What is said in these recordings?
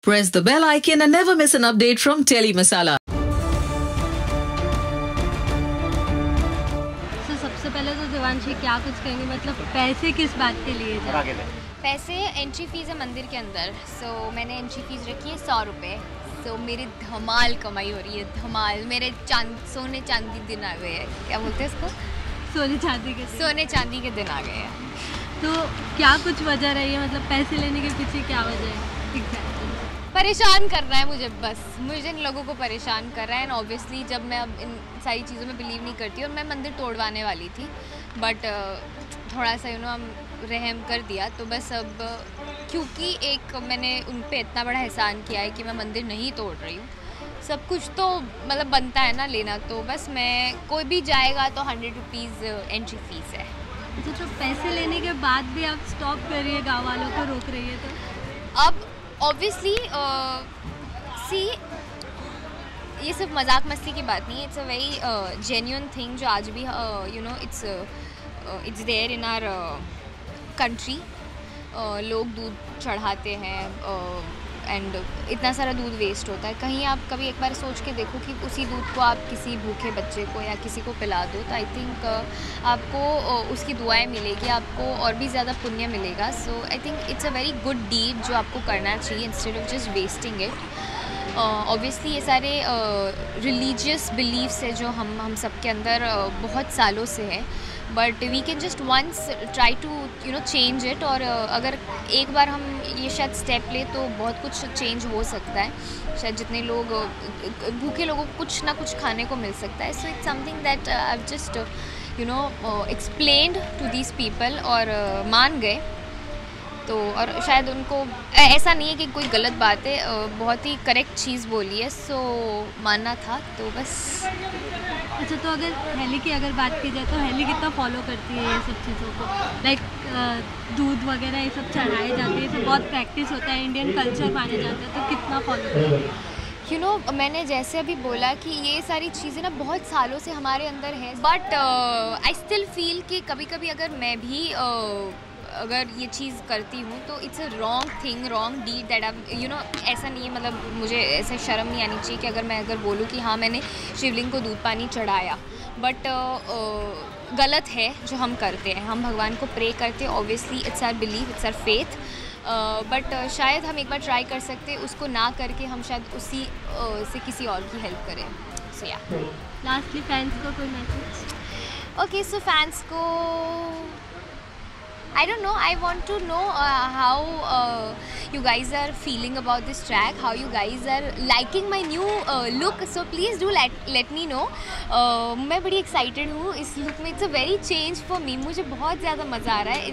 Press the bell icon and never miss an update from Telly Masala. तो सबसे पहले तो देवांशी क्या कुछ कहेंगे, मतलब पैसे किस बात के लिए जाए? पैसे एंट्री फ़ीस है मंदिर के अंदर। मैंने एंट्री फ़ीस रखी है 100 रुपये। मेरी धमाल कमाई हो रही है, धमाल। मेरे सोने चांदी दिन आ गए हैं, क्या बोलते हैं इसको, सोने चांदी के दिन आ गए हैं। तो क्या कुछ वजह रही है, मतलब पैसे लेने के पीछे क्या वजह है? परेशान कर रहा है मुझे, बस मुझे इन लोगों को परेशान कर रहा है। एंड ऑब्वियसली जब मैं अब इन सारी चीज़ों में बिलीव नहीं करती, और मैं मंदिर तोड़वाने वाली थी, बट थोड़ा सा हम रहम कर दिया। तो बस अब क्योंकि एक मैंने उन पे इतना बड़ा एहसान किया है कि मैं मंदिर नहीं तोड़ रही हूँ, सब कुछ तो मतलब बनता है ना लेना। तो बस मैं, कोई भी जाएगा तो 100 रुपीज़ एंट्री फ़ीस है। अच्छा, तो पैसे लेने के बाद भी आप स्टॉप कर रही है, गाँव वालों को रोक रही है? तो अब ऑब्वियसली ये सिर्फ मजाक मस्ती की बात नहीं है, it's a very genuine thing जो आज भी it's there in our country. लोग दूध चढ़ाते हैं एंड इतना सारा दूध वेस्ट होता है। कहीं आप कभी एक बार सोच के देखो कि उसी दूध को आप किसी भूखे बच्चे को या किसी को पिला दो, तो आई थिंक आपको उसकी दुआएं मिलेगी, आपको और भी ज़्यादा पुण्य मिलेगा। So I think it's a very good deed जो आपको करना चाहिए, instead of just wasting it. Obviously ये सारे रिलीजियस बिलीव्स है जो हम सब के अंदर बहुत सालों से है, but we can just once try to change it. और अगर एक बार हम ये शायद स्टेप ले तो बहुत कुछ चेंज हो सकता है। शायद जितने लोग भूखे लोगों को कुछ ना कुछ खाने को मिल सकता है। So it's something that I have just explained to these people, और मान गए। तो और शायद उनको ऐसा नहीं है कि कोई गलत बात है, बहुत ही करेक्ट चीज़ बोली है, सो मानना था, तो बस। अच्छा, तो अगर हेली की बात की जाए तो हेली कितना फॉलो करती है ये सब चीज़ों को? लाइक दूध वगैरह ये सब चढ़ाए जाते हैं, सब बहुत प्रैक्टिस होता है, इंडियन कल्चर माने जाते हैं, तो कितना फॉलो करती है? मैंने जैसे अभी बोला कि ये सारी चीज़ें ना बहुत सालों से हमारे अंदर है, बट आई स्टिल फील कि कभी कभी अगर मैं भी अगर ये चीज़ करती हूँ तो it's a wrong thing, wrong deed that I ऐसा नहीं है, मतलब मुझे ऐसे शर्म नहीं आनी चाहिए कि अगर बोलूँ कि हाँ मैंने शिवलिंग को दूध पानी चढ़ाया, बट गलत है जो हम करते हैं। हम भगवान को प्रे करते हैं, obviously it's our believe, it's our faith, but शायद हम एक बार ट्राई कर सकते हैं, उसको ना करके हम शायद उसी से किसी और की हेल्प करें। सो या लास्टली फैंस को कोई मैसेज? ओके, सो फैंस को I don't know, I want to know how you guys are feeling about this track, how you guys are liking my new look, so please do let me know. मैं बड़ी excited हूँ इस look में, it's a very change for me, मुझे बहुत ज़्यादा मज़ा आ रहा है,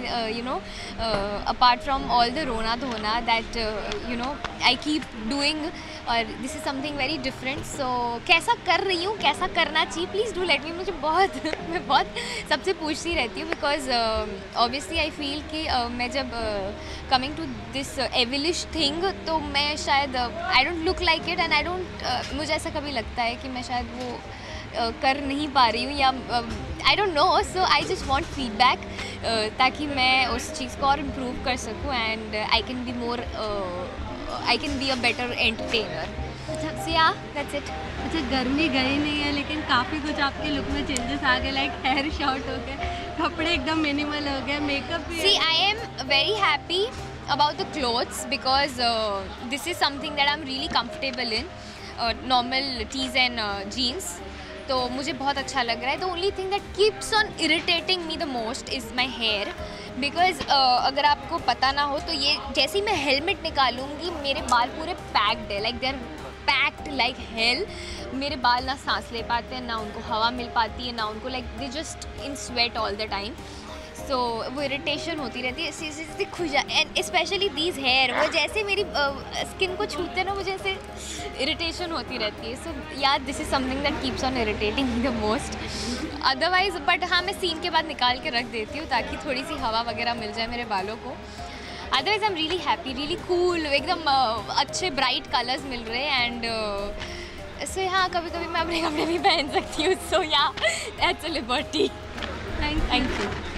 apart from all the रोना धोना that I keep doing, और this is something very different. So कैसा कर रही हूँ, कैसा करना चाहिए, प्लीज़ डू लेट मी। मुझे मैं बहुत सबसे पूछती रहती हूँ, बिकॉज ऑब्वियसली आई फील कि मैं जब कमिंग टू दिस एविलिश थिंग, तो मैं शायद I don't look like it, and I don't, मुझे ऐसा कभी लगता है कि मैं शायद वो कर नहीं पा रही हूँ, या I don't know. So I just want feedback, ताकि मैं उस चीज़ को और इम्प्रूव कर सकूँ, and I can be more, I can be a better entertainer. So yeah, that's it. अच्छा, गर्मी गई नहीं है, लेकिन काफ़ी कुछ आपके लुक में चेंजेस आ गए, लाइक हेयर शॉर्ट हो गए, कपड़े एकदम मिनिमल हो गए, मेकअप भी। See, I am very happy about the clothes because this is something that I'm really comfortable in. Normal tees and jeans. तो मुझे बहुत अच्छा लग रहा है। The only thing that keeps on irritating me the most is my hair. Because अगर आपको पता ना हो तो ये जैसे ही मैं हेलमेट निकालूंगी मेरे बाल पूरे पैक्ड है, like they are packed like hell. मेरे बाल ना सांस ले पाते हैं, ना उनको हवा मिल पाती है, ना उनको, like they just in sweat all the time. सो वो इरिटेशन होती रहती है, इससे खुजा, एंड स्पेशली दीज हेयर, वो जैसे मेरी स्किन को छूते हैं ना, मुझे ऐसे इरिटेशन होती रहती है। सो या this is something that keeps on irritating the most. Otherwise but हाँ, मैं सीन के बाद निकाल के रख देती हूँ ताकि थोड़ी सी हवा वगैरह मिल जाए मेरे बालों को। Otherwise I am really happy, really cool, एकदम अच्छे ब्राइट कलर्स मिल रहे हैं, एंड सो हाँ, कभी कभी मैं अपने कपड़े भी पहन सकती हूँ। सो या that's a liberty. Thank you.